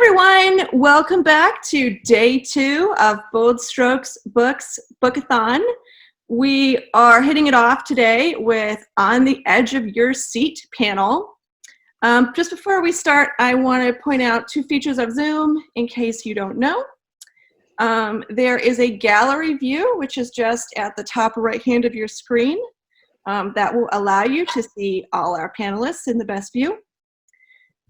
everyone, welcome back to day 2 of Bold Strokes Books Bookathon. We are hitting it off today with On the Edge of Your Seat panel. Just before we start, I want to point out 2 features of Zoom in case you don't know. There is a gallery view, which is just at the top right hand of your screen. That will allow you to see all our panelists in the best view.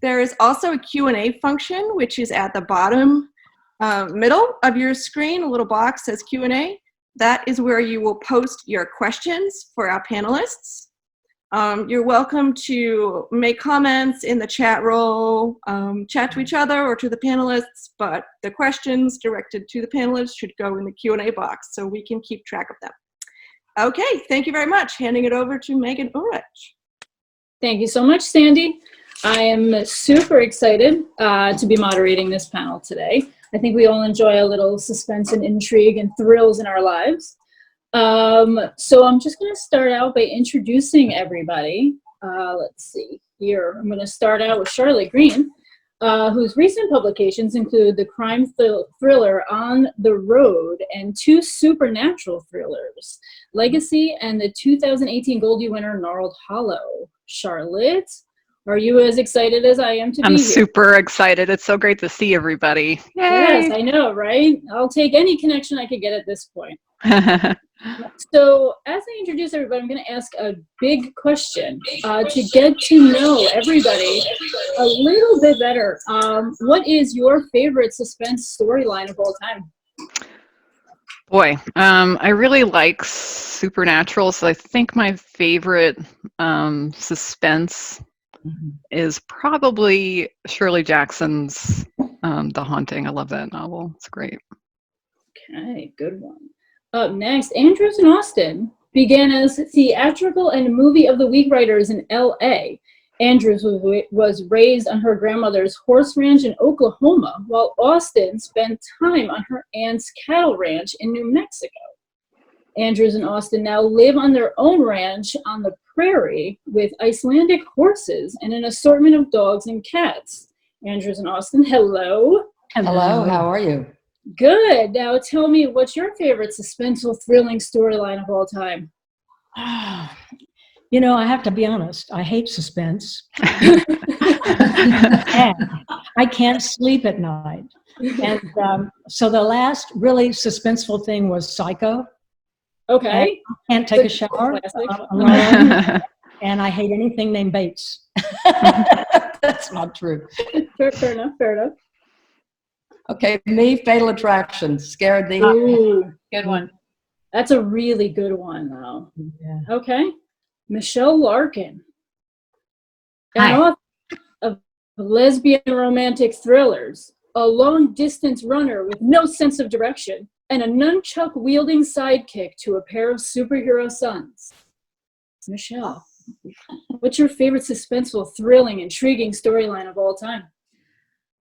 There is also a Q&A function, which is at the bottom middle of your screen. A little box says Q&A. That is where you will post your questions for our panelists. You're welcome to make comments in the chat roll, chat to each other or to the panelists, but the questions directed to the panelists should go in the Q&A box so we can keep track of them. Okay, thank you very much. Handing it over to Megan Ullrich. Thank you so much, Sandy. I am super excited to be moderating this panel today. I think we all enjoy a little suspense and intrigue and thrills in our lives. So I'm just going to start out by introducing everybody. Let's see here. I'm going to start out with Shirley Green, whose recent publications include the crime thriller On the Road and 2 supernatural thrillers, Legacy and the 2018 Goldie winner Gnarled Hollow. Charlotte, are you as excited as I am to be here? I'm super excited. It's so great to see everybody. Yay. Yes, I know, right? I'll take any connection I could get at this point. So as I introduce everybody, I'm going to ask a big question to get to know everybody a little bit better. What is your favorite suspense storyline of all time? Boy, I really like supernatural, so I think my favorite suspense is probably Shirley Jackson's The Haunting. I love that novel. It's great. Okay, good one. Up next, Andrews and Austin began as theatrical and movie of the week writers in L.A. Andrews was raised on her grandmother's horse ranch in Oklahoma, while Austin spent time on her aunt's cattle ranch in New Mexico. Andrews and Austin now live on their own ranch on the prairie with Icelandic horses and an assortment of dogs and cats. Andrews and Austin, hello. Hello, how are you? Good. Now tell me, what's your favorite suspenseful, thrilling storyline of all time? You know, I have to be honest, I hate suspense. And I can't sleep at night. And so the last really suspenseful thing was Psycho. Okay. I can't take a shower alone, and I hate anything named Bates. That's not true. Fair enough, fair enough. Okay, me, Fatal Attraction, Scared the... Ooh, good one. That's a really good one, though. Yeah. Okay. Michelle Larkin. Hi. An author of lesbian romantic thrillers, a long-distance runner with no sense of direction, and a nunchuck-wielding sidekick to a pair of superhero sons. Michelle, what's your favorite suspenseful, thrilling, intriguing storyline of all time?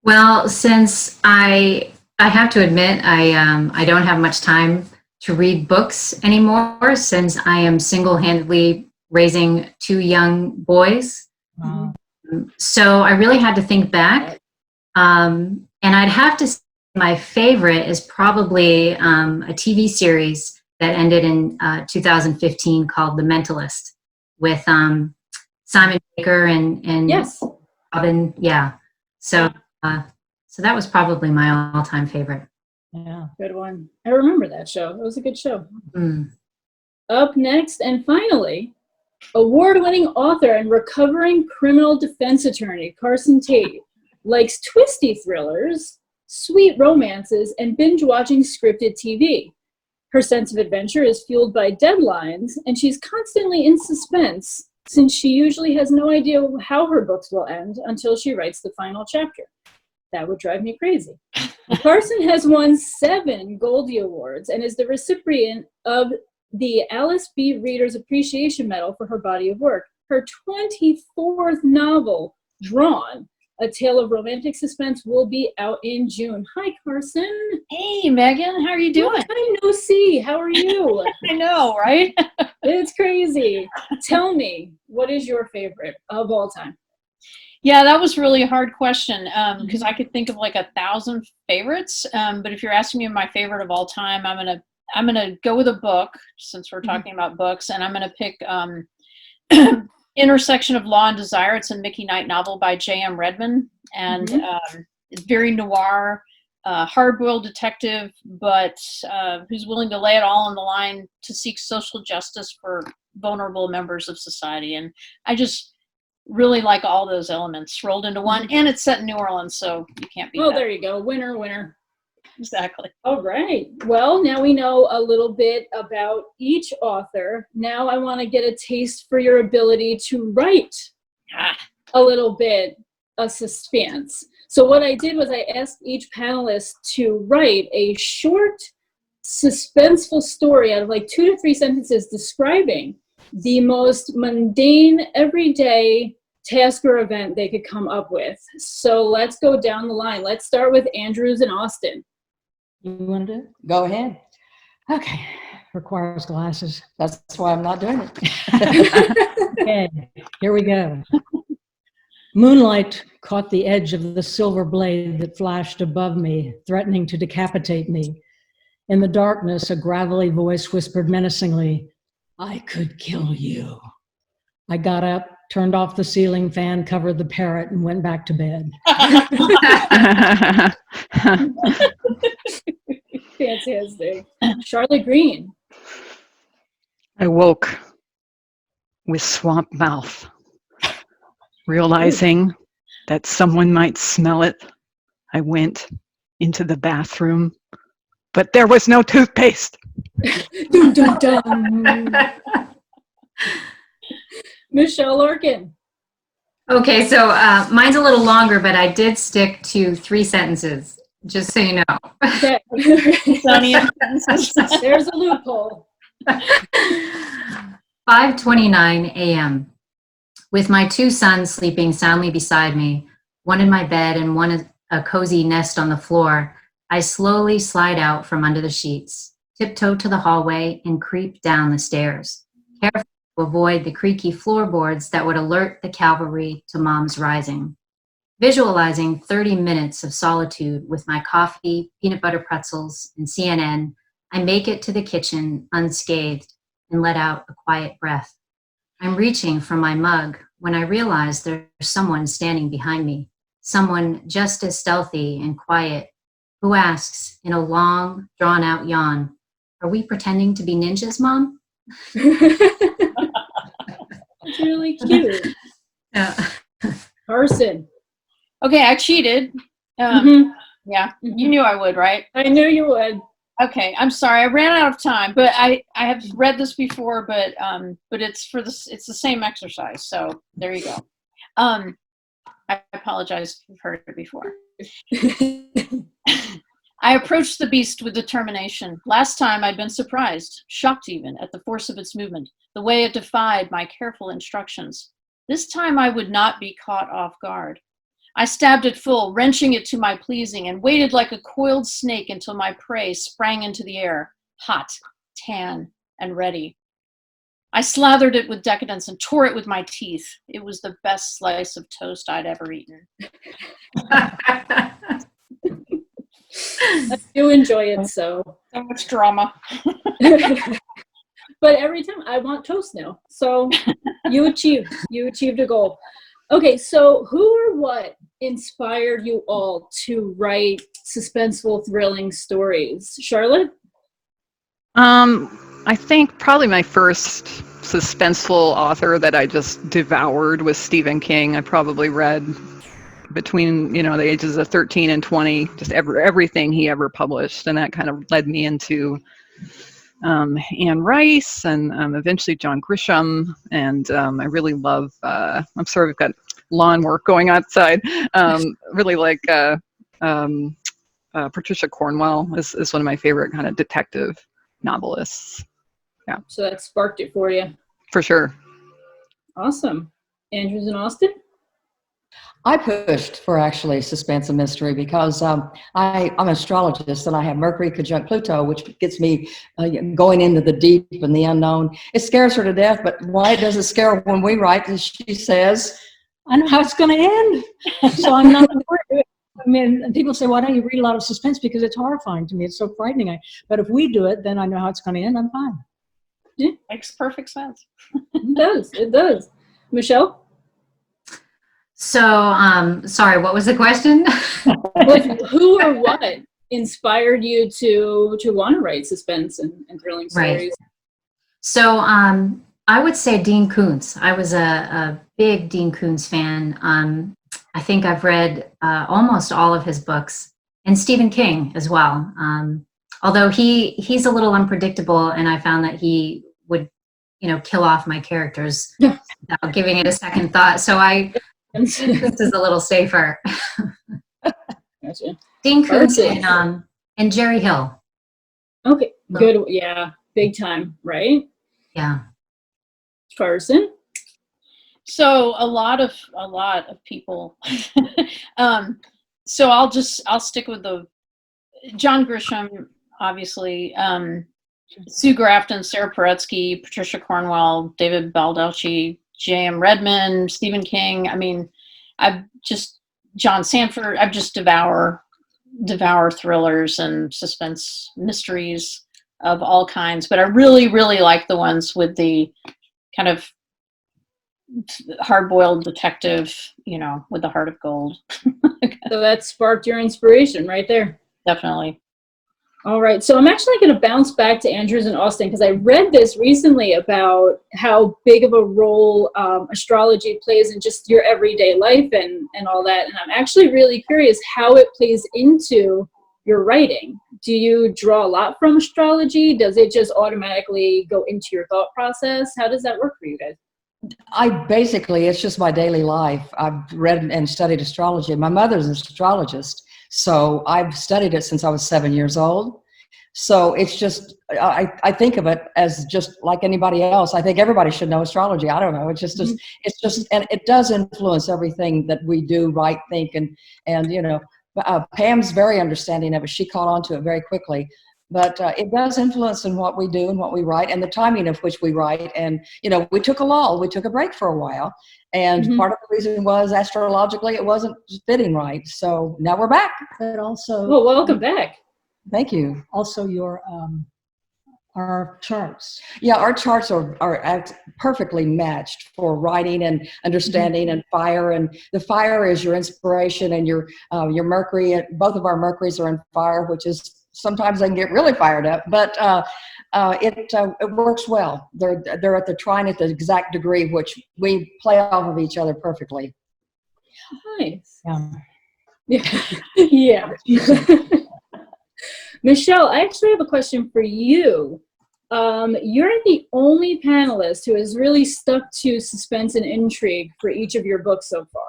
Well, since I have to admit, I don't have much time to read books anymore since I am single-handedly raising 2 young boys. Wow. So I really had to think back. And I'd have to say my favorite is probably a TV series that ended in 2015 called The Mentalist with Simon Baker and Yes. Robin. Yeah. So that was probably my all-time favorite. Yeah. Good one. I remember that show. It was a good show. Mm. Up next, and finally, award-winning author and recovering criminal defense attorney Carsen Taite likes twisty thrillers, sweet romances, and binge-watching scripted TV. Her sense of adventure is fueled by deadlines, and she's constantly in suspense since she usually has no idea how her books will end until she writes the final chapter. That would drive me crazy. Carsen has won 7 Goldie Awards and is the recipient of the Alice B. Reader's Appreciation Medal for her body of work. Her 24th novel, Drawn, A Tale of Romantic Suspense, will be out in June. Hi, Carsen. Hey, Megan. How are you doing? Long time no see. How are you? I know, right? It's crazy. Tell me, what is your favorite of all time? Yeah, that was really a hard question because I could think of like 1,000 favorites. But if you're asking me my favorite of all time, I'm gonna go with a book since we're talking about books, and I'm gonna pick Intersection of Law and Desire. It's a Mickey Knight novel by J.M. Redman, and it's very noir, hard-boiled detective, but who's willing to lay it all on the line to seek social justice for vulnerable members of society. And I just really like all those elements rolled into one, and it's set in New Orleans, so you can't beat that. There you go. Winner, winner. Exactly. All right. Well, now we know a little bit about each author. Now I want to get a taste for your ability to write a little bit of suspense. So what I did was I asked each panelist to write a short, suspenseful story out of like 2 to 3 sentences describing the most mundane, everyday task or event they could come up with. So let's go down the line. Let's start with Andrews and Austin. You want to do it? Go ahead. Okay. Requires glasses. That's why I'm not doing it. Okay, here we go. Moonlight caught the edge of the silver blade that flashed above me, threatening to decapitate me. In the darkness, a gravelly voice whispered menacingly, "I could kill you." I got up, turned off the ceiling fan, covered the parrot, and went back to bed. Fantastic. Shirley Green. I woke with swamp mouth, realizing that someone might smell it. I went into the bathroom, but there was no toothpaste. Dun, dun, dun. Michelle Larkin. Okay, so mine's a little longer, but I did stick to 3 sentences, just so you know. Okay. There's a loophole. 5:29 a.m. With my 2 sons sleeping soundly beside me, one in my bed and one a cozy nest on the floor, I slowly slide out from under the sheets, tiptoe to the hallway, and creep down the stairs, careful to avoid the creaky floorboards that would alert the cavalry to Mom's rising. Visualizing 30 minutes of solitude with my coffee, peanut butter pretzels, and CNN, I make it to the kitchen unscathed and let out a quiet breath. I'm reaching for my mug when I realize there's someone standing behind me, someone just as stealthy and quiet, who asks in a long, drawn-out yawn, "Are we pretending to be ninjas, Mom?" It's really cute. Yeah. Carsen. Okay, I cheated. Yeah, you knew I would, right? I knew you would. Okay, I'm sorry. I ran out of time, but I have read this before, but it's it's the same exercise. So there you go. I apologize if you've heard it before. I approached the beast with determination. Last time I'd been surprised, shocked even, at the force of its movement, the way it defied my careful instructions. This time I would not be caught off guard. I stabbed it full, wrenching it to my pleasing, and waited like a coiled snake until my prey sprang into the air, hot, tan, and ready. I slathered it with decadence and tore it with my teeth. It was the best slice of toast I'd ever eaten. I do enjoy it, so much drama. But every time I want toast now. So you achieved a goal. Okay, so who or what inspired you all to write suspenseful, thrilling stories? Charlotte? I think probably my first suspenseful author that I just devoured was Stephen King. I probably read between the ages of 13 and 20, just everything he ever published, and that kind of led me into Anne Rice and eventually John Grisham, and I really love. I'm sorry, we've got lawn work going outside. Really like Patricia Cornwell is one of my favorite kind of detective novelists. Yeah. So that sparked it for you. For sure. Awesome. Andrews and Austin? I pushed for actually suspense and mystery because I'm an astrologist and I have Mercury conjunct Pluto, which gets me going into the deep and the unknown. It scares her to death, but why it doesn't scare her when we write, as she says, I know how it's going to end. So I'm not worried. I mean, people say, why don't you read a lot of suspense? Because it's horrifying to me. It's so frightening. But if we do it, then I know how it's going to end. I'm fine. Yeah, makes perfect sense. It does. It does. Michelle? So, sorry, what was the question? Who or what inspired you to want to write suspense and thrilling stories? Right. So, I would say Dean Koontz. I was a big Dean Koontz fan. I think I've read almost all of his books, and Stephen King as well. Although he's a little unpredictable, and I found that he would, kill off my characters without giving it a second thought. So this is a little safer. Gotcha. Dean Koontz and Jerry Hill. Okay, good. Yeah, big time, right? Yeah. Carsen? So a lot of people. So I'll stick with the John Grisham, obviously, Sue Grafton, Sarah Paretsky, Patricia Cornwell, David Baldacci, J.M. Redmond, Stephen King. I mean, John Sanford. I just devour thrillers and suspense mysteries of all kinds. But I really, really like the ones with the kind of hard-boiled detective, with the heart of gold. So that sparked your inspiration right there. Definitely. All right, so I'm actually going to bounce back to Andrews and Austin because I read this recently about how big of a role astrology plays in just your everyday life and all that. And I'm actually really curious how it plays into your writing. Do you draw a lot from astrology? Does it just automatically go into your thought process? How does that work for you guys? It's just my daily life. I've read and studied astrology. My mother's an astrologist, so I've studied it since I was 7 years old. So it's just, I think of it as just like anybody else. I think everybody should know astrology. I don't know. It's just, and it does influence everything that we do, write, think, and Pam's very understanding of it. She caught on to it very quickly. But it does influence in what we do and what we write and the timing of which we write. And, we took a lull. We took a break for a while. And part of the reason was astrologically it wasn't fitting right. So now we're back. But also, well, welcome back. Thank you. Also, our charts. Yeah, our charts are perfectly matched for writing and understanding and fire. And the fire is your inspiration and your Mercury. Both of our Mercuries are in fire, which is sometimes they can get really fired up, but it works well. They're at the trine at the exact degree, which we play off of each other perfectly. Nice. Yeah. Michelle, I actually have a question for you. You're the only panelist who has really stuck to suspense and intrigue for each of your books so far.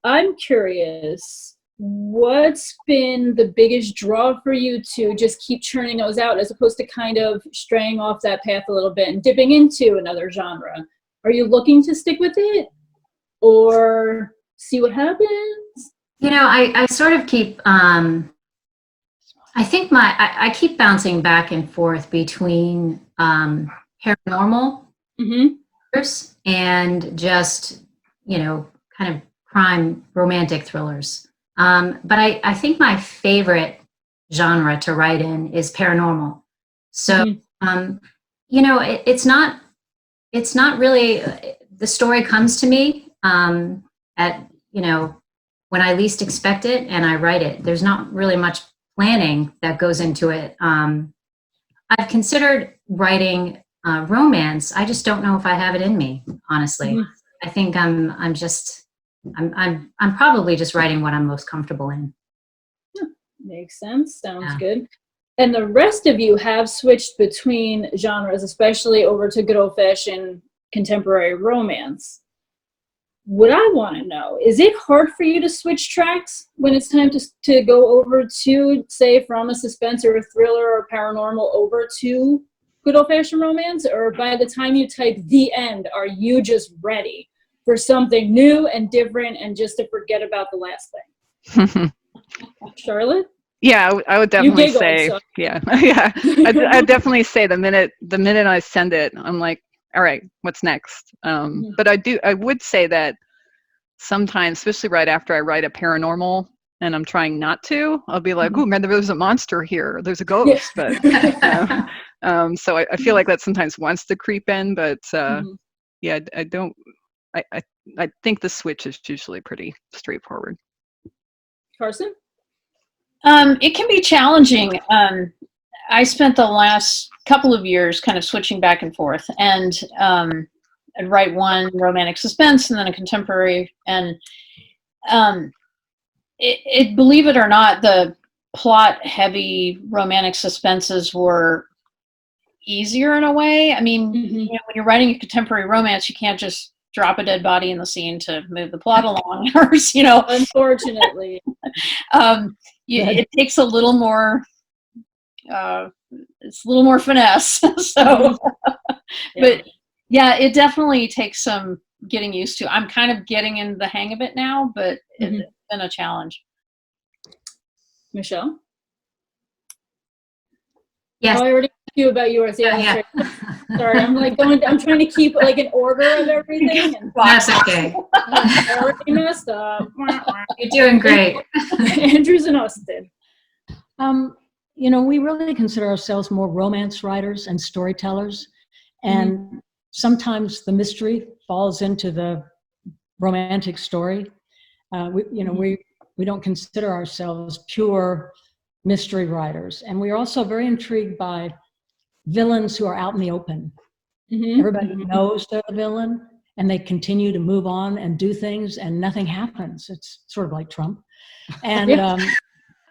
I'm curious, what's been the biggest draw for you to just keep churning those out as opposed to kind of straying off that path a little bit and dipping into another genre? Are you looking to stick with it or see what happens? I sort of keep, I think I keep bouncing back and forth between paranormal and just, kind of crime romantic thrillers. But I think my favorite genre to write in is paranormal. So, it's not really, the story comes to me at, when I least expect it and I write it. There's not really much planning that goes into it. I've considered writing romance. I just don't know if I have it in me, honestly. I think I'm probably just writing what I'm most comfortable in. Makes sense. Sounds good. And the rest of you have switched between genres, especially over to good old-fashioned contemporary romance. What I want to know, is it hard for you to switch tracks when it's time to go over to, say, from a suspense or a thriller or paranormal over to good old-fashioned romance? Or by the time you type the end, are you just ready for something new and different and just to forget about the last thing? Charlotte? Yeah, I would definitely giggled, say, so. yeah. I'd definitely say the minute I send it, I'm like, all right, what's next? But I would say that sometimes, especially right after I write a paranormal and I'm trying not to, I'll be like, oh man, there's a monster here, there's a ghost. But so I feel like that sometimes wants to creep in, but yeah, I don't. I think the switch is usually pretty straightforward. Carsen? It can be challenging. I spent the last couple of years kind of switching back and forth, and I'd write one romantic suspense and then a contemporary, and believe it or not, the plot-heavy romantic suspenses were easier in a way. I mean, you know, when you're writing a contemporary romance, you can't just drop a dead body in the scene to move the plot along, or, you know. Unfortunately. It takes a little more, it's a little more finesse. So, but yeah, it definitely takes some getting used to. I'm kind of getting into the hang of it now, but it's been a challenge. Michelle? Yes. Oh, I already asked you about yours. Yeah. Sorry, I'm trying to keep like an order of everything. And That's okay. I already messed up. You're doing great. Andrews and Austin. You know, we really consider ourselves more romance writers and storytellers, and sometimes the mystery falls into the romantic story. We don't consider ourselves pure mystery writers, and we're also very intrigued by villains who are out in the open. Everybody knows they're the villain, and they continue to move on and do things, and nothing happens. It's sort of like Trump. And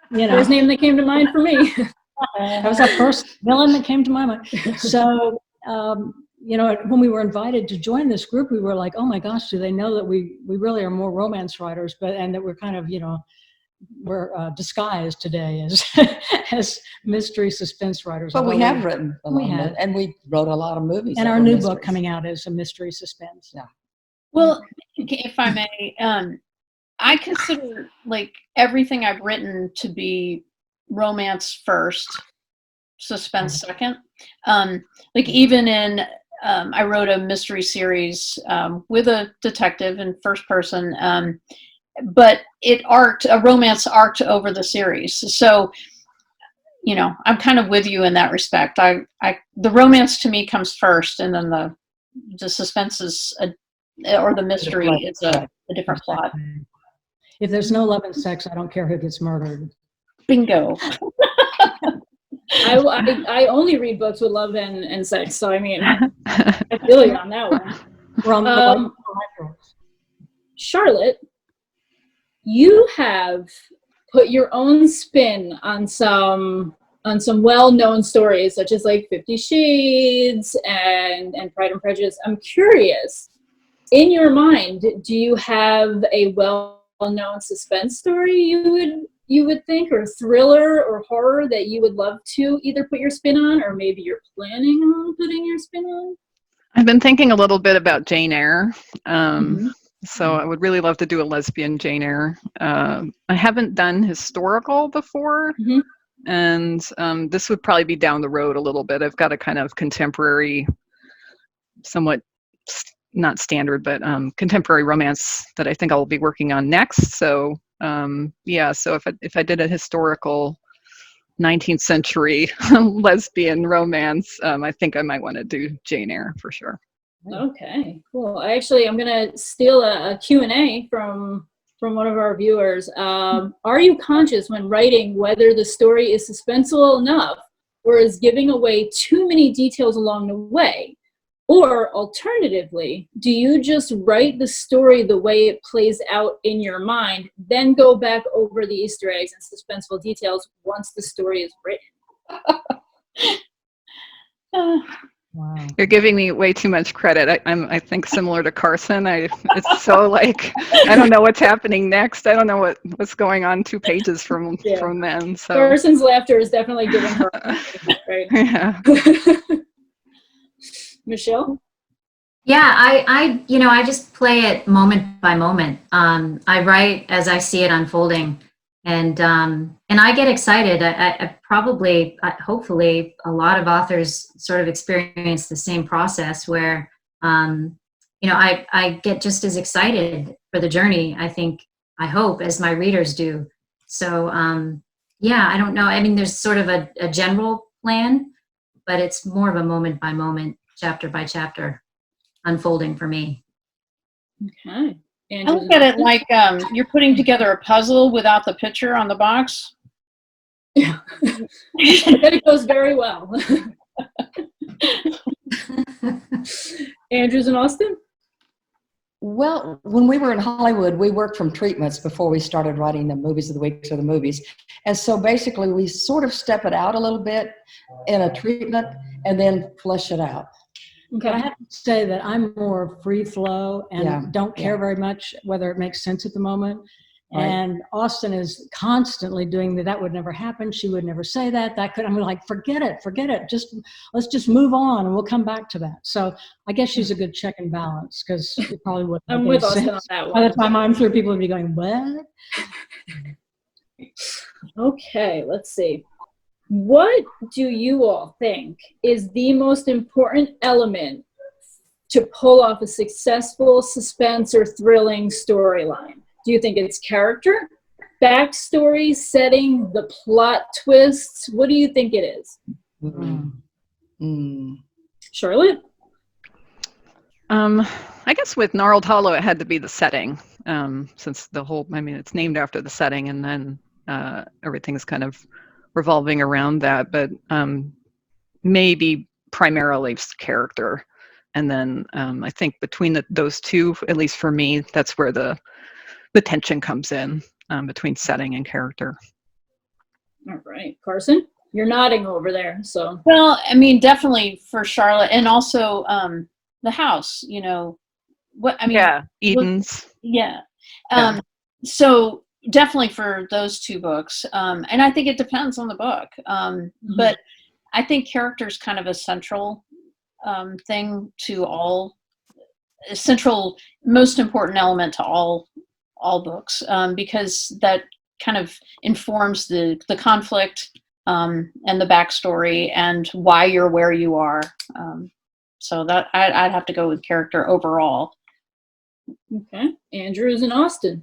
you know, first name that came to mind for me. That was the first villain that came to my mind. So, you know, when we were invited to join this group, we were like, oh my gosh, do they know that we really are more romance writers, and that we're kind of, you know, we're disguised today as mystery suspense writers. But we have written a lot, and we wrote a lot of movies. And our new book coming out is a mystery suspense. Yeah. Well, if I may, I consider like everything I've written to be romance first, suspense second. Like even in, I wrote a mystery series with a detective in first person, but a romance arced over the series. So, you know, I'm kind of with you in that respect. The romance to me comes first, and then the suspense is or the mystery is a different plot. If there's no love and sex, I don't care who gets murdered. Bingo. I only read books with love and sex, so I mean, I feel you on that one. Charlotte, you have put your own spin on some well-known stories, such as like 50 Shades and Pride and Prejudice. I'm curious, in your mind, do you have a well-known suspense story you would think, or thriller or horror that you would love to either put your spin on, or maybe you're planning on putting your spin on? I've been thinking a little bit about Jane Eyre. So I would really love to do a lesbian Jane Eyre. I haven't done historical before, and this would probably be down the road a little bit. I've got a kind of contemporary, somewhat not standard, but contemporary romance that I think I'll be working on next. So yeah, so if I did a historical 19th century lesbian romance, I think I might want to do Jane Eyre for sure. Okay, cool. I'm going to steal a Q&A from one of our viewers. Are you conscious when writing whether the story is suspenseful enough or is giving away too many details along the way? Or alternatively, do you just write the story the way it plays out in your mind, then go back over the Easter eggs and suspenseful details once the story is written? Wow. You're giving me way too much credit. I think similar to Carsen. It's so like I don't know what's happening next. I don't know what's going on 2 pages from then. So Carsen's laughter is definitely giving her right. Yeah. Michelle? Yeah, I just play it moment by moment. I write as I see it unfolding, And I get excited. Hopefully, a lot of authors sort of experience the same process where, I get just as excited for the journey, I hope, as my readers do. So, I don't know. I mean, there's sort of a general plan, but it's more of a moment by moment, chapter by chapter unfolding for me. Okay. I look at it like you're putting together a puzzle without the picture on the box. Yeah. It goes very well. Andrews and Austin? Well, when we were in Hollywood, we worked from treatments before we started writing the movies of the weeks or the movies. And so basically we sort of step it out a little bit in a treatment and then flesh it out. Okay. I have to say that I'm more free flow and don't care very much whether it makes sense at the moment. Right. And Austin is constantly doing that would never happen. She would never say that. I'm like, forget it. Let's just move on and we'll come back to that. So I guess she's a good check and balance because it probably wouldn't. I'm with Austin on that one. By the time I'm through, people would be going, what? Okay, let's see. What do you all think is the most important element to pull off a successful suspense or thrilling storyline? Do you think it's character, backstory, setting, the plot twists? What do you think it is? Charlotte? I guess with Gnarled Hollow, it had to be the setting, since it's named after the setting, and then everything's kind of revolving around that, but maybe primarily character. And then I think between those two, at least for me, that's where the tension comes in, between setting and character. All right. Carsen, you're nodding over there. So, well, I mean, definitely for Charlotte, and also the house, Eden's. So definitely for those two books. And I think it depends on the book. But I think character is kind of a central thing to most important element to all books, because that kind of informs the conflict and the backstory and why you're where you are. So that I'd have to go with character overall. Okay. Andrews and Austin.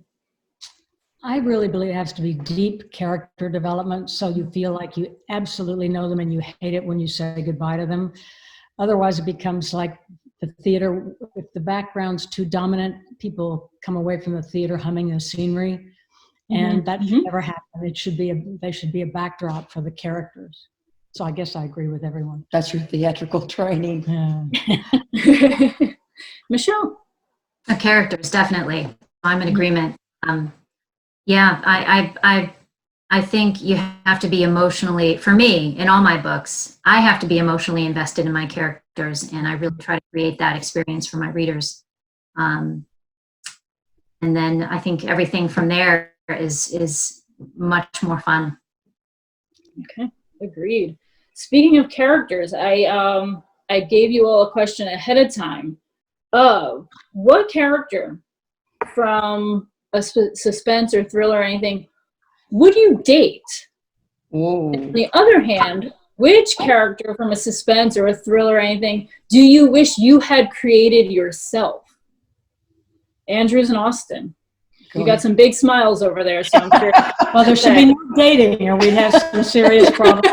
I really believe it has to be deep character development, so you feel like you absolutely know them and you hate it when you say goodbye to them. Otherwise, it becomes like the theater. If the background's too dominant, people come away from the theater humming the scenery, and that should never happen. They should be a backdrop for the characters. So I guess I agree with everyone. That's your theatrical training. Yeah. Michelle? Characters, definitely. I'm in agreement. I think you have to be emotionally, for me, in all my books, I have to be emotionally invested in my characters, and I really try to create that experience for my readers. And then I think everything from there is much more fun. Okay, agreed. Speaking of characters, I gave you all a question ahead of time of what character from a suspense or thriller or anything would you date? On the other hand, which character from a suspense or a thriller or anything do you wish you had created yourself? Andrews and Austin. You got some big smiles over there, so I'm sure. Well, there should be no dating or we'd have some serious problems.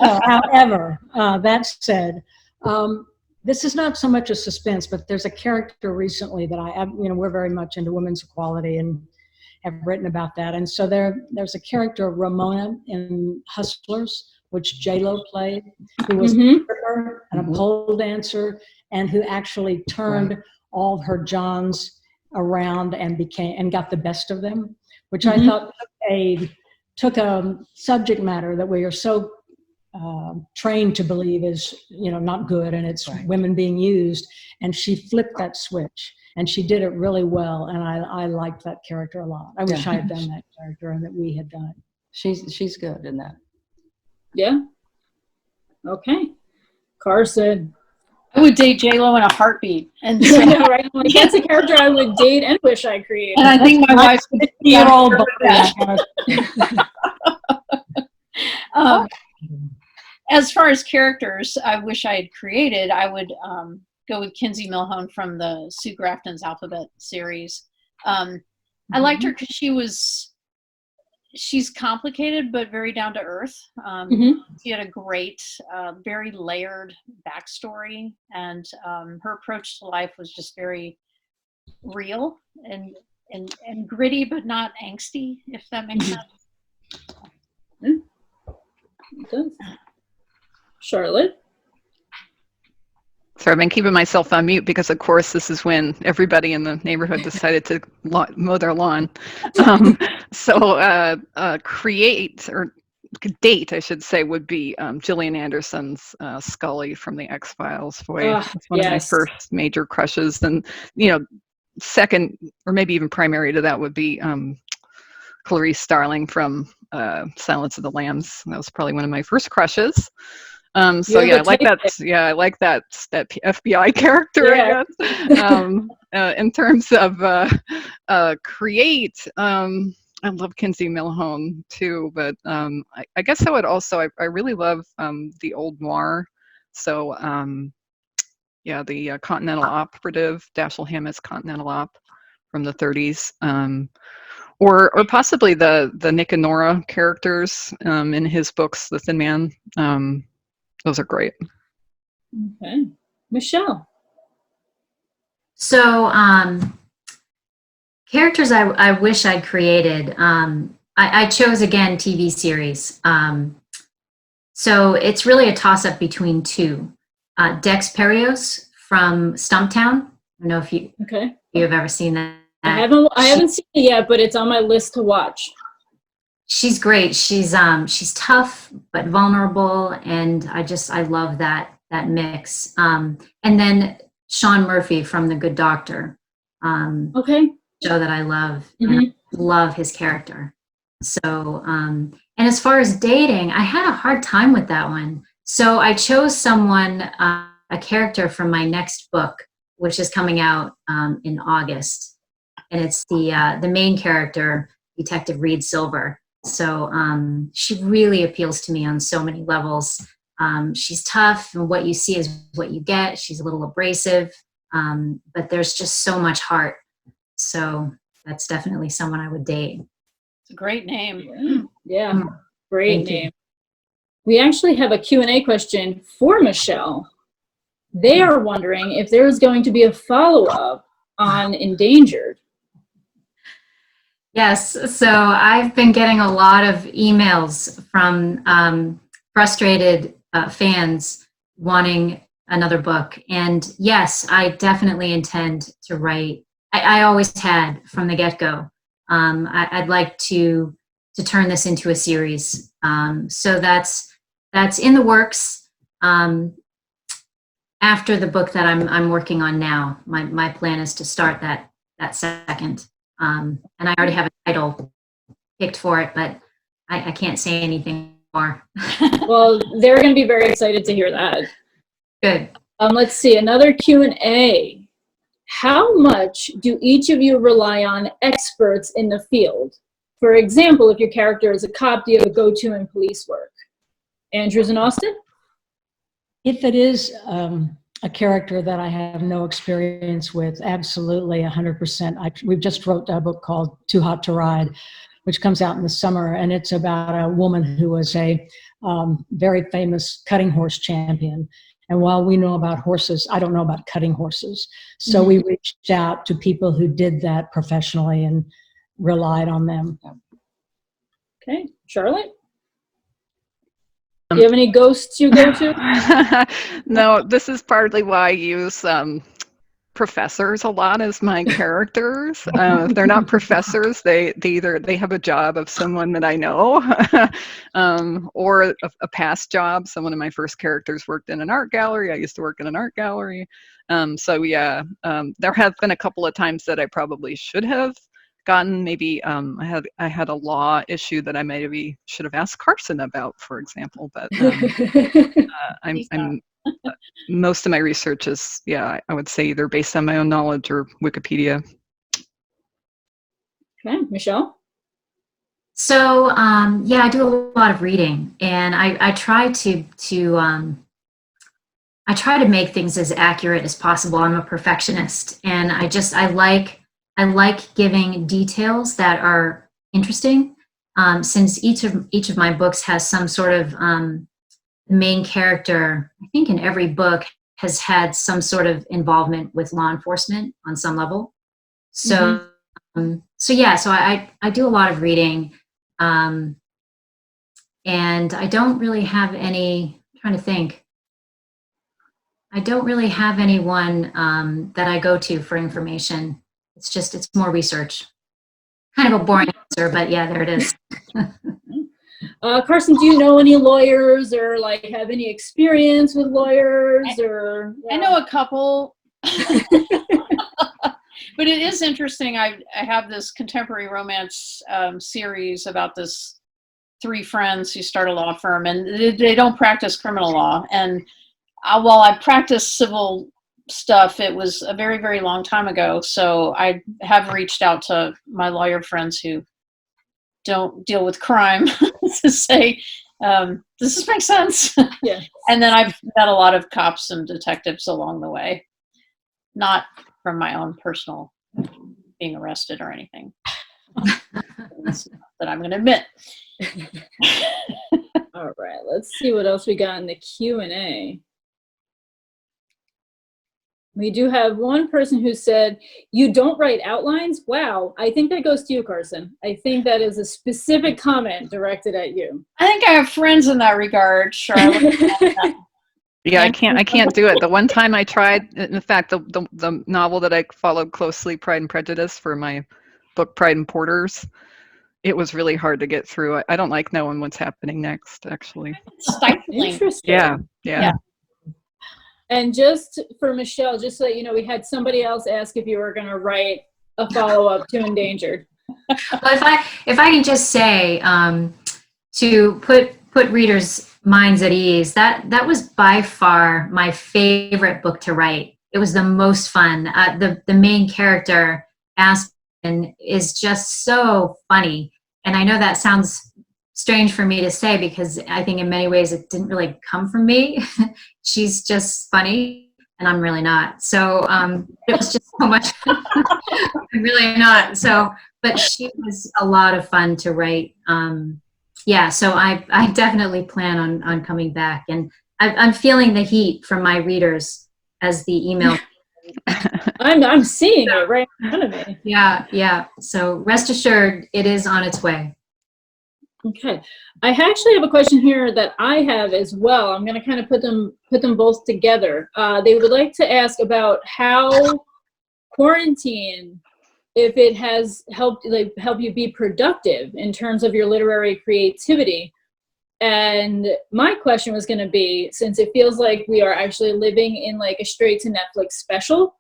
However, that said, this is not so much a suspense, but there's a character recently that we're very much into women's equality and have written about that. And so there's a character, Ramona, in Hustlers, which J-Lo played, who was a stripper and a pole dancer, and who actually turned all of her Johns around and got the best of them, which I thought took a subject matter that we are so trained to believe is not good, and it's women being used, and she flipped that switch, and she did it really well, and I liked that character a lot. I wish I had done that character and that we had done it. She's good in that. Yeah. Okay. Carsen. I would date J-Lo in a heartbeat. And I know, right? I'm like, that's a character I would date and wish I created. And I think my wife would be You're all on bored. As far as characters I wish I had created, I would go with Kinsey Milhone from the Sue Grafton's Alphabet series. I liked her because she's complicated but very down to earth. She had a great, very layered backstory, and her approach to life was just very real and gritty, but not angsty, if that makes sense. It does. Charlotte? So I've been keeping myself on mute because, of course, this is when everybody in the neighborhood decided to mow their lawn. Create or date, I should say, would be Gillian Anderson's Scully from the X-Files. Boy, that's one of my first major crushes. And, second, or maybe even primary to that, would be Clarice Starling from Silence of the Lambs. That was probably one of my first crushes. I like that. Yeah, I like that FBI character. Yeah. I guess. In terms of create, I love Kinsey Milhone too. But I guess I would also. I really love the old noir. So the Continental Operative, Dashiell Hammett's Continental Op from the 30s. Or possibly the Nick and Nora characters in his books, The Thin Man. Those are great. Okay. Michelle. So characters I wish I'd created. I chose, again, TV series. So it's really a toss-up between two. Dex Perios from Stumptown. I don't know if you have ever seen that. I haven't seen it yet, but it's on my list to watch. She's great. She's tough but vulnerable, and I love that mix. And then Sean Murphy from The Good Doctor. Show that I love. And I love his character. So and as far as dating, I had a hard time with that one. So I chose someone, a character from my next book, which is coming out in August, and it's the main character, Detective Reed Silver. So she really appeals to me on so many levels. She's tough, and what you see is what you get. She's a little abrasive, but there's just so much heart. So that's definitely someone I would date. It's a great name. Yeah, great name. We actually have a Q&A question for Michelle. They are wondering if there is going to be a follow-up on Endangered. Yes, so I've been getting a lot of emails from frustrated fans wanting another book. And yes, I definitely intend to write. I always had from the get-go. I'd like to turn this into a series. So that's in the works. After the book that I'm working on now, my plan is to start that second. And I already have a title picked for it, but I can't say anything more. Well, they're going to be very excited to hear that. Good. Let's see, another Q&A. How much do each of you rely on experts in the field? For example, if your character is a cop, do you have a go-to in police work? Andrews and Austin? If it is a character that I have no experience with, absolutely 100%. We've just wrote a book called Too Hot to Ride, which comes out in the summer, and it's about a woman who was a very famous cutting horse champion. And while we know about horses, I don't know about cutting horses. So we reached out to people who did that professionally and relied on them. Okay, Charlotte? Do you have any ghosts you go to? No, this is partly why I use professors a lot as my characters. If they're not professors, they have a job of someone that I know, or a past job. So one of my first characters worked in an art gallery. I used to work in an art gallery. There have been a couple of times that I probably should have gotten maybe I had a law issue that I maybe should have asked Carsen about, for example. But I'm Most of my research is, I would say either based on my own knowledge or Wikipedia. Okay, Michelle? So, I do a lot of reading, and I try to make things as accurate as possible. I'm a perfectionist, and I like giving details that are interesting. Since each of my books has some sort of main character, I think in every book has had some sort of involvement with law enforcement on some level. So, so I do a lot of reading, and I don't really have any. I'm trying to think. I don't really have anyone that I go to for information. It's more research. Kind of a boring answer, but yeah, there it is. Carsen, do you know any lawyers or like have any experience with lawyers or? I know a couple. But it is interesting. I have this contemporary romance series about this 3 friends who start a law firm, and they don't practice criminal law. And while I practiced civil stuff, it was a very, very long time ago. So I have reached out to my lawyer friends who don't deal with crime to say, does this make sense? Yeah. And then I've met a lot of cops and detectives along the way, not from my own personal being arrested or anything that I'm going to admit. All right, let's see what else we got in the Q&A. We do have one person who said, you don't write outlines? Wow, I think that goes to you, Carsen. I think that is a specific comment directed at you. I think I have friends in that regard, Charlotte. Yeah, I can't do it. The one time I tried, in fact, the novel that I followed closely, Pride and Prejudice, for my book Pride and Porters, it was really hard to get through. I don't like knowing what's happening next, actually. It's stifling. Interesting. Yeah. And just for Michelle, just so you know, we had somebody else ask if you were going to write a follow-up to Endangered. Well, if I can just say, to put readers' minds at ease, that was by far my favorite book to write. It was the most fun. The main character, Aspen, is just so funny. And I know that sounds strange for me to say because I think in many ways it didn't really come from me. She's just funny and I'm really not. So it was just so much. I'm really not. So, but she was a lot of fun to write. So I definitely plan on coming back, and I'm feeling the heat from my readers as the email. I'm seeing it right in front of me. Yeah. So rest assured, it is on its way. Okay, I actually have a question here that I have as well. I'm going to kind of put them both together. They would like to ask about how quarantine, if it has helped you be productive in terms of your literary creativity. And my question was going to be, since it feels like we are actually living in like a straight to Netflix special,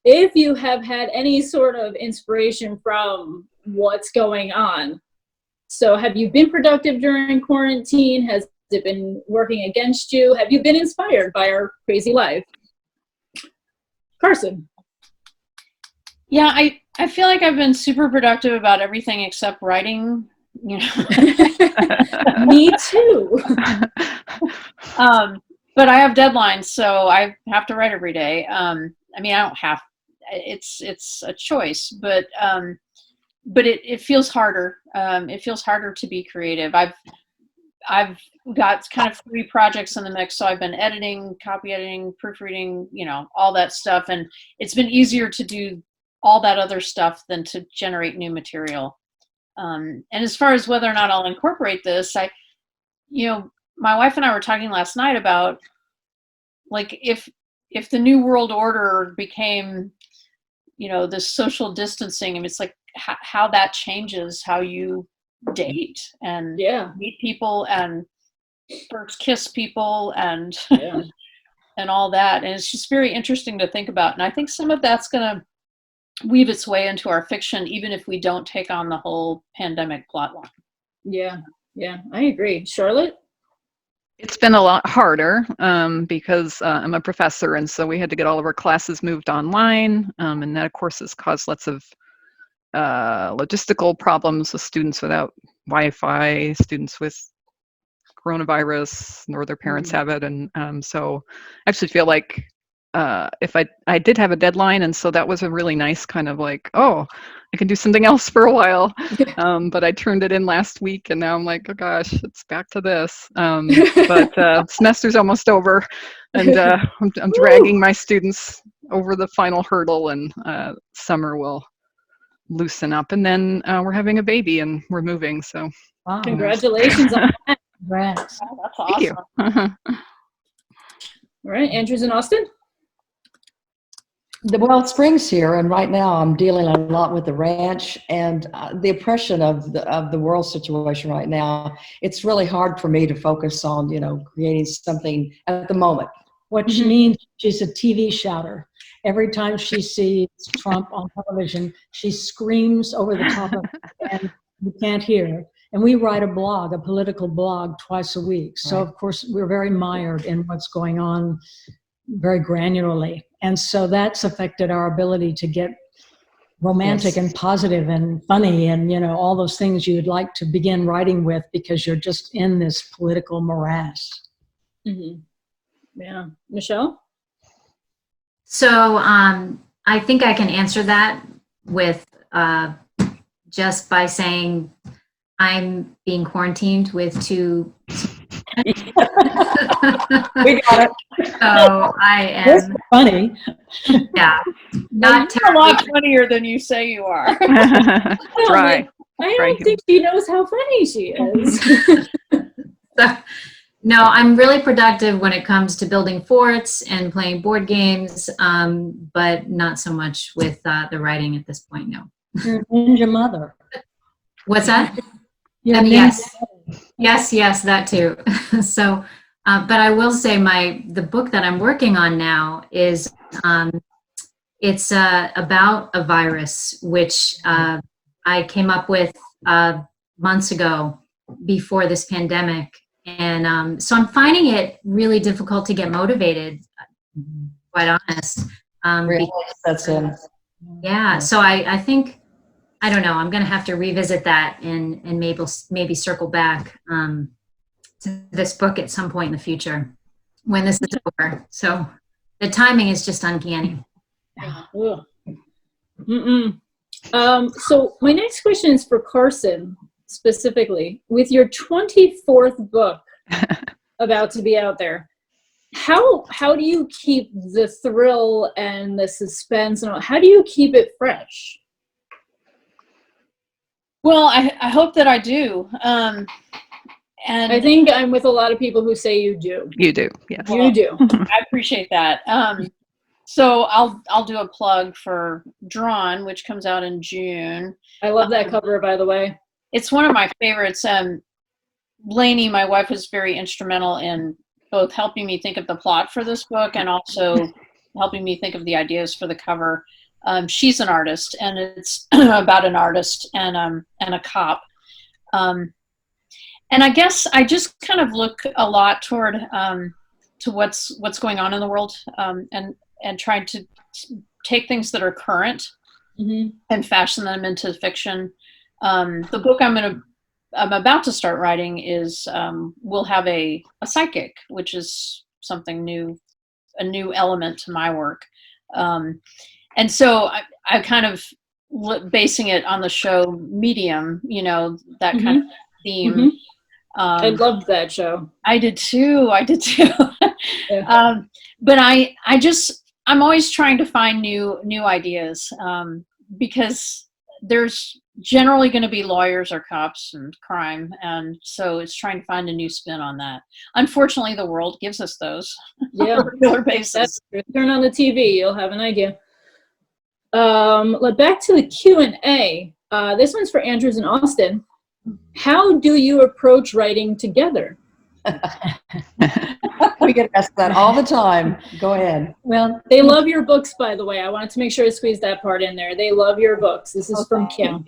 if you have had any sort of inspiration from what's going on. So have you been productive during quarantine? Has it been working against you? Have you been inspired by our crazy life? Carsen. Yeah, I feel like I've been super productive about everything except writing, you know. Me too. But I have deadlines, so I have to write every day. I mean, I don't have, it's a choice, but it feels harder. It feels harder to be creative. I've got kind of 3 projects in the mix, so I've been editing, copy editing, proofreading, you know, all that stuff, and it's been easier to do all that other stuff than to generate new material. And as far as whether or not I'll incorporate this, my wife and I were talking last night about, like, if the new world order became, you know, this social distancing, I mean, it's like how that changes how you date and meet people and first kiss people and and all that. And it's just very interesting to think about. And I think some of that's going to weave its way into our fiction, even if we don't take on the whole pandemic plotline. Yeah, I agree. Charlotte? It's been a lot harder because I'm a professor, and so we had to get all of our classes moved online, and that, of course, has caused lots of logistical problems with students without Wi-Fi, students with coronavirus, or their parents have it, and so I actually feel like if I did have a deadline, and so that was a really nice kind of like, oh, I can do something else for a while, but I turned it in last week, and now I'm like, oh gosh, it's back to this. But semester's almost over, and I'm dragging my students over the final hurdle, and summer will loosen up, and then we're having a baby, and we're moving. So Wow. Congratulations on that. Congrats. Oh, that's thank you. awesome. All right, Andrews and Austin? Well, spring's here, and right now I'm dealing a lot with the ranch and the oppression of the world situation right now. It's really hard for me to focus on, creating something at the moment. What she means, she's a TV shouter. Every time she sees Trump on television, she screams over the top of it, and you can't hear. And we write a blog, a political blog, twice a week. So, Right. of course, we're very mired in what's going on very granularly. And so that's affected our ability to get romantic Yes. and positive and funny and, all those things you'd like to begin writing with because you're just in this political morass. Mm-hmm. Yeah. Michelle? So I think I can answer that with just by saying I'm being quarantined with two. We got it. So I That's am, funny. yeah, not You're a lot terribly. funnier than you say you are. Try. I Right. don't think she knows how funny she is. So, no, I'm really productive when it comes to building forts and playing board games, but not so much with the writing at this point, no. You're a ninja mother. What's that? You're a ninja Yes. mother. Yes, that too. So, but I will say the book that I'm working on now is, it's about a virus, which I came up with months ago before this pandemic. And so I'm finding it really difficult to get motivated, quite honest. Really, that's in. Yeah, so I think, I don't know, I'm going to have to revisit that and maybe circle back to this book at some point in the future when this is over. So the timing is just uncanny. Ugh. Mm-mm. So my next question is for Carsen specifically. With your 24th book about to be out there, how do you keep the thrill and the suspense and all, how do you keep it fresh? Well, I hope that I do. And I think I'm with a lot of people who say you do. You do, yes. You do. I appreciate that. So I'll do a plug for Drawn, which comes out in June. I love that cover, by the way. It's one of my favorites. Lainey, my wife, was very instrumental in both helping me think of the plot for this book and also helping me think of the ideas for the cover. She's an artist, and it's about an artist and a cop. And I guess I just kind of look a lot toward to what's going on in the world, and trying to take things that are current and fashion them into fiction. The book I'm about to start writing is will have a psychic, which is something new, a new element to my work. And so I kind of basing it on the show Medium, that kind of theme. I loved that show. I did too. Yeah. But I'm always trying to find new ideas, because there's generally going to be lawyers or cops and crime, and so it's trying to find a new spin on that. Unfortunately, the world gives us those on a regular basis. That's true. Turn on the TV, you'll have an idea. Back to the Q&A. This one's for Andrews and Austin. How do you approach writing together? We get asked that all the time. Go ahead. Well, They love your books, by the way. I wanted to make sure I squeezed that part in there. They love your books. This is from Kim.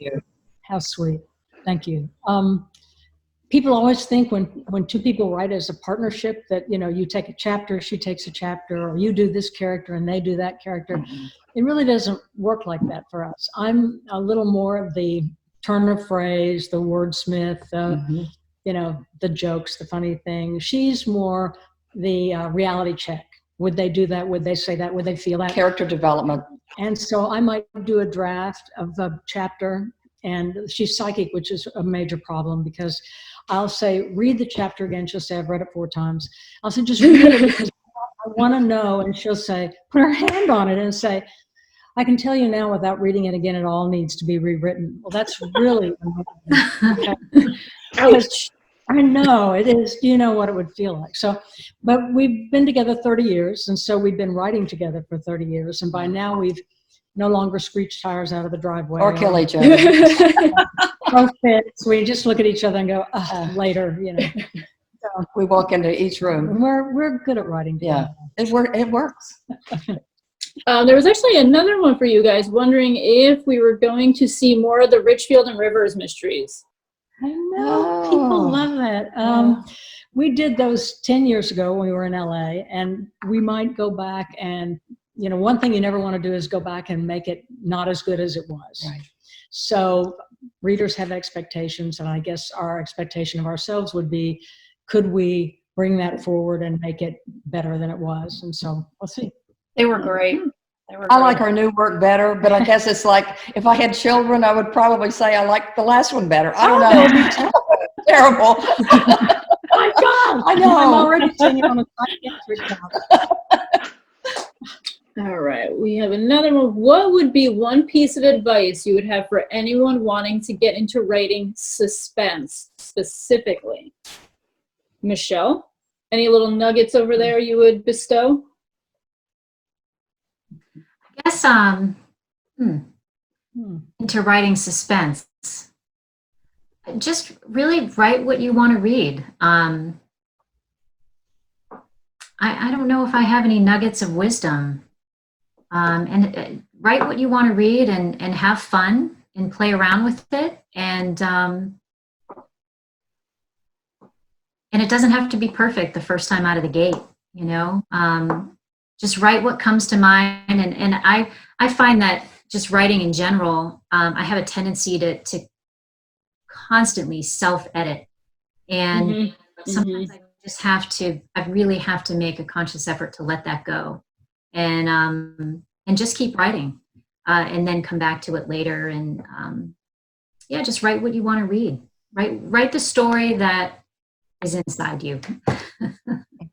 how sweet. Thank you. people always think when two people write as a partnership that, you know, you take a chapter, she takes a chapter, or you do this character and they do that character. It really doesn't work like that for us. I'm a little more of the turn of phrase, the wordsmith, you know, the jokes, the funny things. She's more the reality check. Would they do that? Would they say that? Would they feel that? Character development. And so I might do a draft of a chapter, and she's psychic, which is a major problem, because I'll say, read the chapter again. She'll say, I've read it 4 times. I'll say, just read it because I want to know. And she'll say, put her hand on it and say, I can tell you now without reading it again, it all needs to be rewritten. Well, that's really annoying. Ouch. I know it is. You know what it would feel like. So, but we've been together 30 years, and so we've been writing together for 30 years, and by now we've no longer screech tires out of the driveway Or kill each other. No fits. We just look at each other and go, later, you know. So We walk into each room. we're good at writing together. Yeah, it works. There was actually another one for you guys, wondering if we were going to see more of the Richfield and Rivers mysteries. I know, people love that. We did those 10 years ago when we were in LA, and we might go back and, you know, one thing you never want to do is go back and make it not as good as it was. Right. So readers have expectations, and I guess our expectation of ourselves would be, could we bring that forward and make it better than it was? And so we'll see. They were great. They were I great. like our new work better, but I guess it's like, if I had children, I would probably say I like the last one better. I don't know. Terrible. My God, I know. I'm already saying it on a psychiatric now. All right, we have another one. What would be one piece of advice you would have for anyone wanting to get into writing suspense specifically? Michelle, any little nuggets over there you would bestow? I guess into writing suspense. Just really write what you want to read. I don't know if I have any nuggets of wisdom. And write what you want to read and have fun and play around with it. And it doesn't have to be perfect the first time out of the gate, you know. Just write what comes to mind. And I find that just writing in general, I have a tendency to constantly self-edit. And sometimes I just I really have to make a conscious effort to let that go. And just keep writing, and then come back to it later. And just write what you want to read. Write the story that is inside you.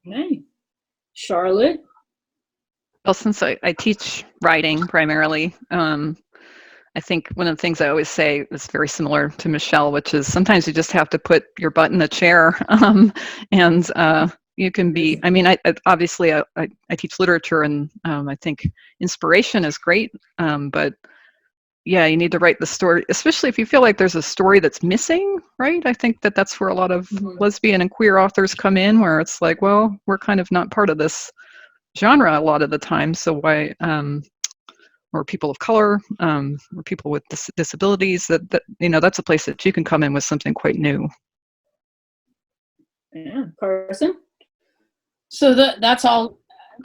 Okay. Charlotte? Well, since I teach writing primarily, I think one of the things I always say is very similar to Michelle, which is sometimes you just have to put your butt in the chair, and you can be. I mean, I obviously I teach literature, and I think inspiration is great, but yeah, you need to write the story, especially if you feel like there's a story that's missing, right? I think that's where a lot of lesbian and queer authors come in, where it's like, well, we're kind of not part of this genre a lot of the time, so why, or people of color, or people with disabilities, that you know, that's a place that you can come in with something quite new. Yeah, Carsen? So that's all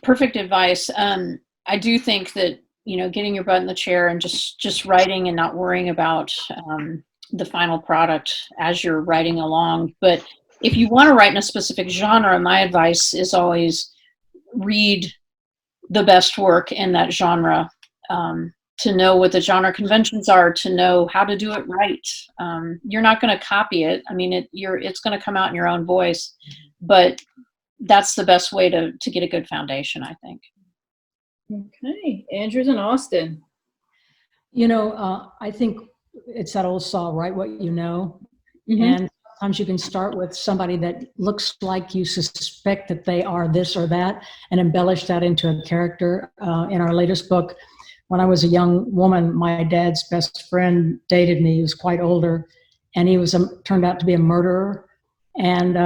perfect advice. I do think that, you know, getting your butt in the chair and just writing and not worrying about the final product as you're writing along. But if you want to write in a specific genre, my advice is always read the best work in that genre, to know what the genre conventions are, to know how to do it right. You're not going to copy it. I mean, it's going to come out in your own voice, but that's the best way to get a good foundation, I think. Okay, Andrews and Austin. You know, I think it's that old saw, write what you know. And sometimes you can start with somebody that looks like you suspect that they are this or that, and embellish that into a character. In our latest book, when I was a young woman, my dad's best friend dated me. He was quite older, and he was turned out to be a murderer, and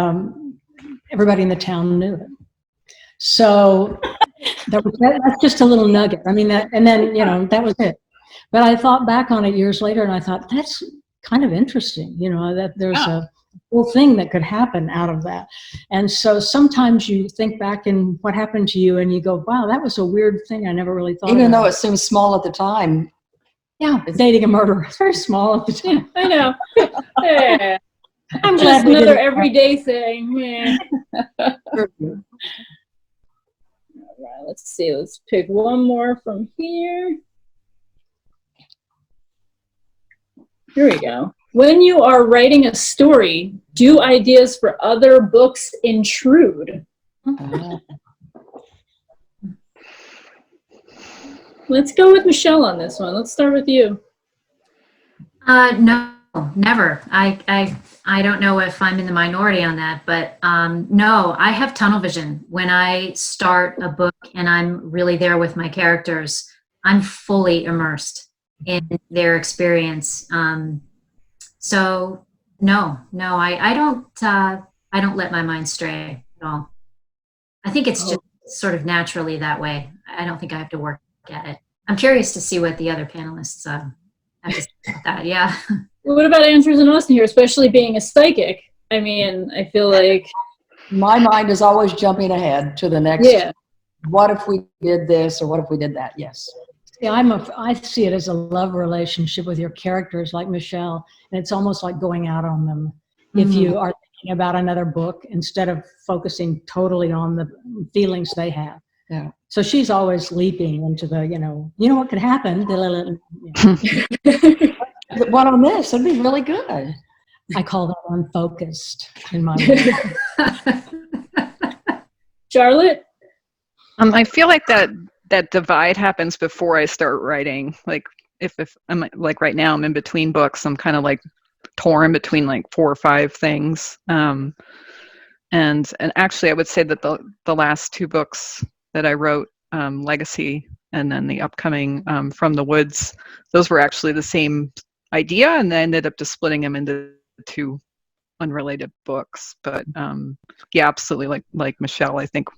everybody in the town knew it. So that's just a little nugget. I mean, and then, you know, that was it. But I thought back on it years later, and I thought, that's kind of interesting, you know, that there's a whole thing that could happen out of that. And so sometimes you think back in what happened to you and you go, wow, that was a weird thing. I never really thought Even about. though it seems small at the time. Yeah, dating a murderer. It's very small at the time. I know. Yeah. I'm Just glad we another didn't- everyday thing. Yeah. Sure. All right, let's see. Let's pick one more from here. Here we go. When you are writing a story, do ideas for other books intrude? Let's go with Michelle on this one. Let's start with you. No, never. I don't know if I'm in the minority on that, but no, I have tunnel vision. When I start a book and I'm really there with my characters, I'm fully immersed in their experience. So no, I don't let my mind stray at all. I think it's just sort of naturally that way. I don't think I have to work at it. I'm curious to see what the other panelists have to say about that. Yeah. Well, what about Andrews and Austin here, especially being a psychic? I mean, I feel like My mind is always jumping ahead to the next. Yeah. What if we did this or what if we did that? Yes. Yeah, I see it as a love relationship with your characters, like Michelle, and it's almost like going out on them. If you are thinking about another book instead of focusing totally on the feelings they have. Yeah. So she's always leaping into the, you know what could happen. What on this? It'd be really good. I call that unfocused in my mind. Charlotte? I feel like that divide happens before I start writing. Like if I'm like right now I'm in between books, I'm kind of like torn between like 4 or 5 things. And actually I would say that the last 2 books that I wrote, Legacy and then the upcoming From the Woods, those were actually the same idea, and I ended up just splitting them into 2 unrelated books. But yeah, absolutely, like Michelle, I think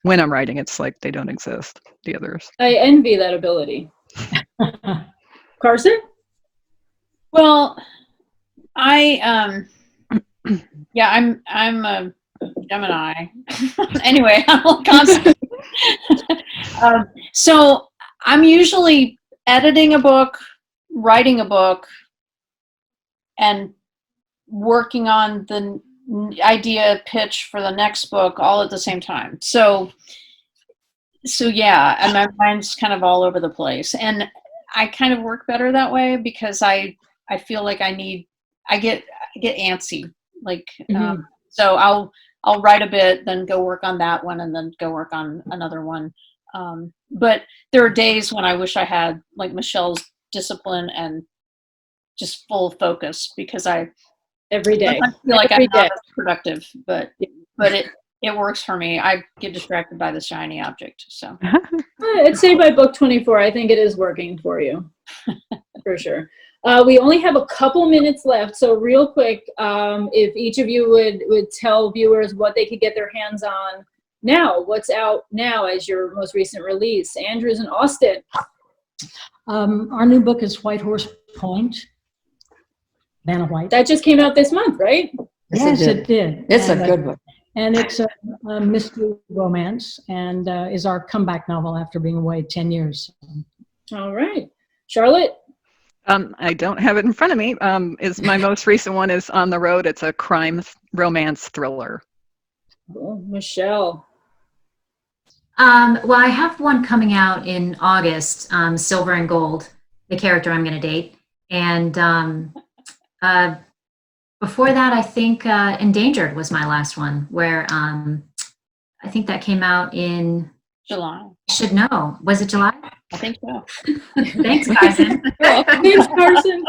when I'm writing, it's like they don't exist, the others. I envy that ability. Carsen? Well, I'm a Gemini. Anyway, I'm constant. So I'm usually editing a book, writing a book, and working on the idea pitch for the next book all at the same time. So yeah, and my mind's kind of all over the place, and I kind of work better that way because I feel like I get antsy, like so I'll write a bit, then go work on that one, and then go work on another one. But there are days when I wish I had like Michelle's discipline and just full focus, because Every day. I feel like Every I'm not day. as productive, but it works for me. I get distracted by the shiny object. So I'd say by book 24, I think it is working for you, for sure. We only have a couple minutes left, so real quick, if each of you would tell viewers what they could get their hands on now, what's out now as your most recent release. Andrews and Austin. Our new book is White Horse Point. Vanna White. That just came out this month, right? Yes, it did. It's And, a good one. And it's a mystery romance, and is our comeback novel after being away 10 years. All right. Charlotte? I don't have it in front of me. Is my most recent one is On the Road. It's a crime romance thriller. Oh, Michelle. Well, I have one coming out in August, Silver and Gold, the character I'm going to date. And before that, I think Endangered was my last one, where I think that came out in July. I should know. Was it July? I think so. Thanks, Carsen. Thanks, Carsen.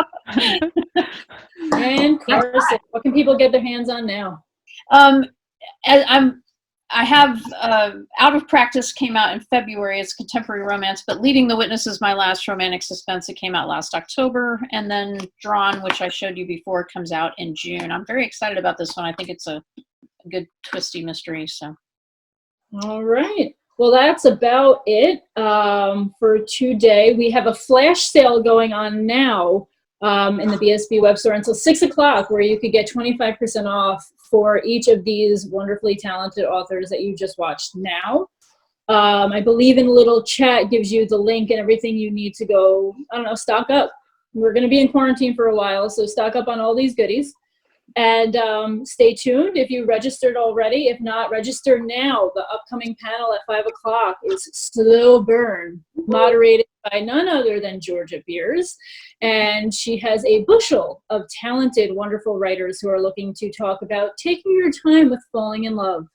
And Carsen. What can people get their hands on now? I have Out of Practice came out in February. It's contemporary romance, but Leading the Witness is my last romantic suspense. It came out last October, and then Drawn, which I showed you before, comes out in June. I'm very excited about this one. I think it's a good twisty mystery. So, all right. Well, that's about it for today. We have a flash sale going on now in the BSB web store until 6 o'clock, where you could get 25% off for each of these wonderfully talented authors that you just watched now. I believe in a little chat gives you the link and everything you need to go, I don't know, stock up. We're going to be in quarantine for a while, so stock up on all these goodies. And stay tuned if you registered already. If not, register now. The upcoming panel at 5 o'clock is Slow Burn, moderated by none other than Georgia Beers. And she has a bushel of talented, wonderful writers who are looking to talk about taking your time with falling in love.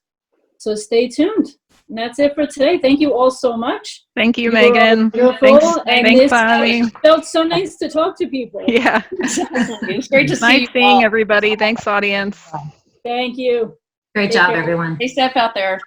So stay tuned. And that's it for today. Thank you all so much. Thank you, Megan. Thanks, Thanks, Bonnie. It felt so nice to talk to people. Yeah. It's great to see Nice you seeing all. everybody. Thanks, audience. Thank you. Great Take job, care. everyone. Stay safe out there.